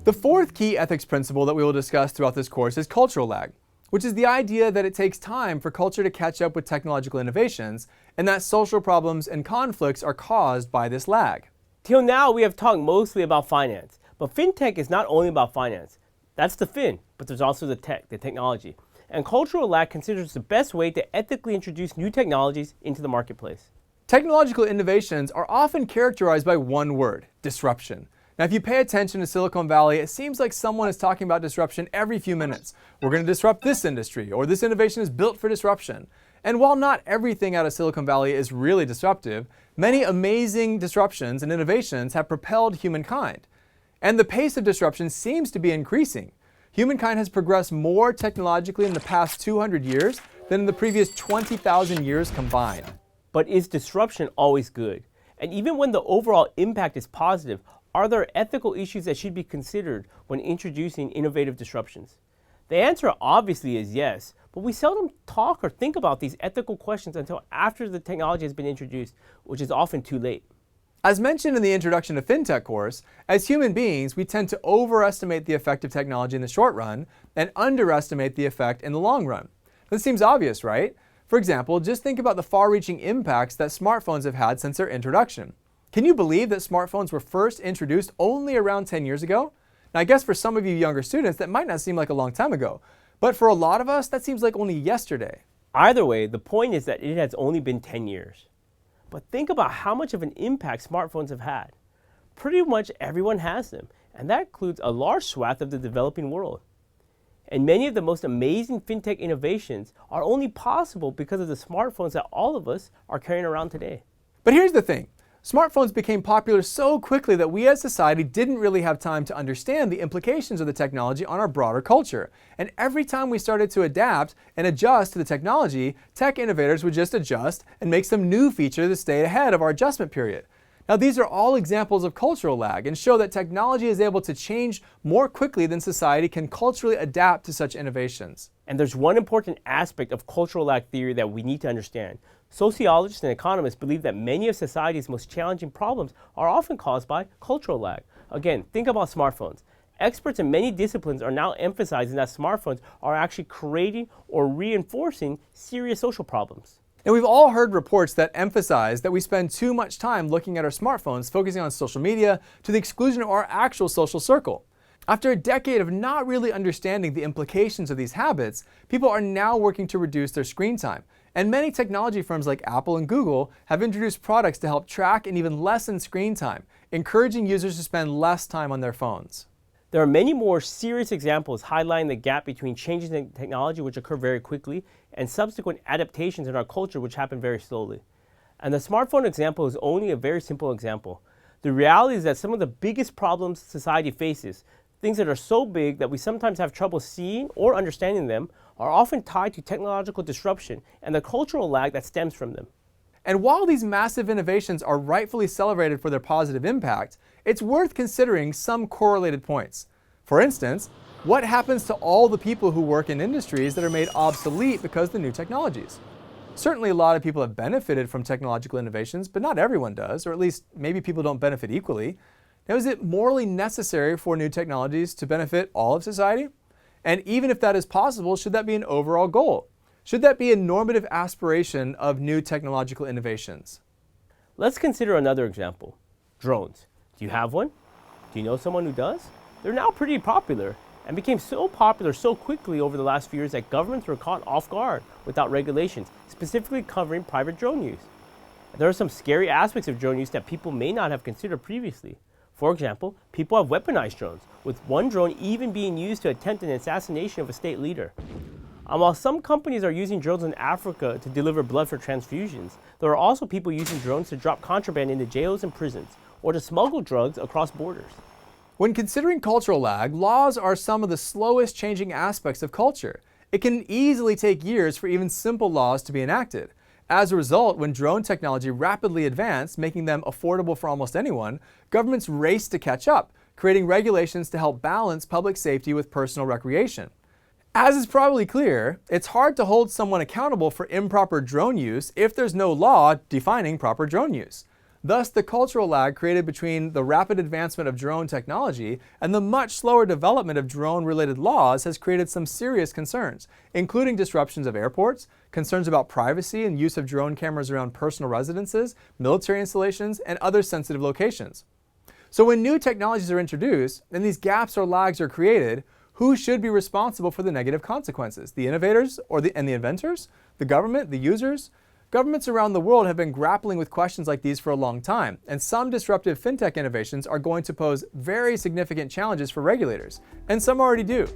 The fourth key ethics principle that we will discuss throughout this course is cultural lag, which is the idea that it takes time for culture to catch up with technological innovations, and that social problems and conflicts are caused by this lag. Till now, we have talked mostly about finance, but fintech is not only about finance. That's the fin, but there's also the tech, the technology. And cultural lag considers the best way to ethically introduce new technologies into the marketplace. Technological innovations are often characterized by one word: disruption. Now, if you pay attention to Silicon Valley, it seems like someone is talking about disruption every few minutes. We're going to disrupt this industry, or this innovation is built for disruption. And while not everything out of Silicon Valley is really disruptive, many amazing disruptions and innovations have propelled humankind. And the pace of disruption seems to be increasing. Humankind has progressed more technologically in the past 200 years than in the previous 20,000 years combined. But is disruption always good? And even when the overall impact is positive, are there ethical issues that should be considered when introducing innovative disruptions? The answer obviously is yes, but we seldom talk or think about these ethical questions until after the technology has been introduced, which is often too late. As mentioned in the Introduction to FinTech course, as human beings, we tend to overestimate the effect of technology in the short run and underestimate the effect in the long run. This seems obvious, right? For example, just think about the far-reaching impacts that smartphones have had since their introduction. Can you believe that smartphones were first introduced only around 10 years ago? Now, I guess for some of you younger students, that might not seem like a long time ago, but for a lot of us, that seems like only yesterday. Either way, the point is that it has only been 10 years. But think about how much of an impact smartphones have had. Pretty much everyone has them, and that includes a large swath of the developing world. And many of the most amazing fintech innovations are only possible because of the smartphones that all of us are carrying around today. But here's the thing. Smartphones became popular so quickly that we as society didn't really have time to understand the implications of the technology on our broader culture. And every time we started to adapt and adjust to the technology, tech innovators would just adjust and make some new feature to stay ahead of our adjustment period. Now, these are all examples of cultural lag and show that technology is able to change more quickly than society can culturally adapt to such innovations. And there's one important aspect of cultural lag theory that we need to understand. Sociologists and economists believe that many of society's most challenging problems are often caused by cultural lag. Again, think about smartphones. Experts in many disciplines are now emphasizing that smartphones are actually creating or reinforcing serious social problems. And we've all heard reports that emphasize that we spend too much time looking at our smartphones, focusing on social media to the exclusion of our actual social circle. After a decade of not really understanding the implications of these habits, people are now working to reduce their screen time. And many technology firms like Apple and Google have introduced products to help track and even lessen screen time, encouraging users to spend less time on their phones. There are many more serious examples highlighting the gap between changes in technology which occur very quickly and subsequent adaptations in our culture which happen very slowly. And the smartphone example is only a very simple example. The reality is that some of the biggest problems society faces, things that are so big that we sometimes have trouble seeing or understanding them, are often tied to technological disruption and the cultural lag that stems from them. And while these massive innovations are rightfully celebrated for their positive impact, it's worth considering some correlated points. For instance, what happens to all the people who work in industries that are made obsolete because of the new technologies? Certainly a lot of people have benefited from technological innovations, but not everyone does, or at least maybe people don't benefit equally. Now, is it morally necessary for new technologies to benefit all of society? And even if that is possible, should that be an overall goal? Should that be a normative aspiration of new technological innovations? Let's consider another example. Drones. Do you have one? Do you know someone who does? They're now pretty popular and became so popular so quickly over the last few years that governments were caught off guard without regulations, specifically covering private drone use. There are some scary aspects of drone use that people may not have considered previously. For example, people have weaponized drones, with one drone even being used to attempt an assassination of a state leader. And while some companies are using drones in Africa to deliver blood for transfusions, there are also people using drones to drop contraband into jails and prisons, or to smuggle drugs across borders. When considering cultural lag, laws are some of the slowest changing aspects of culture. It can easily take years for even simple laws to be enacted. As a result, when drone technology rapidly advanced, making them affordable for almost anyone, governments raced to catch up, creating regulations to help balance public safety with personal recreation. As is probably clear, it's hard to hold someone accountable for improper drone use if there's no law defining proper drone use. Thus, the cultural lag created between the rapid advancement of drone technology and the much slower development of drone-related laws has created some serious concerns, including disruptions of airports, concerns about privacy and use of drone cameras around personal residences, military installations, and other sensitive locations. So when new technologies are introduced and these gaps or lags are created, who should be responsible for the negative consequences? The innovators and the inventors? The government? The users? Governments around the world have been grappling with questions like these for a long time, and some disruptive fintech innovations are going to pose very significant challenges for regulators, and some already do.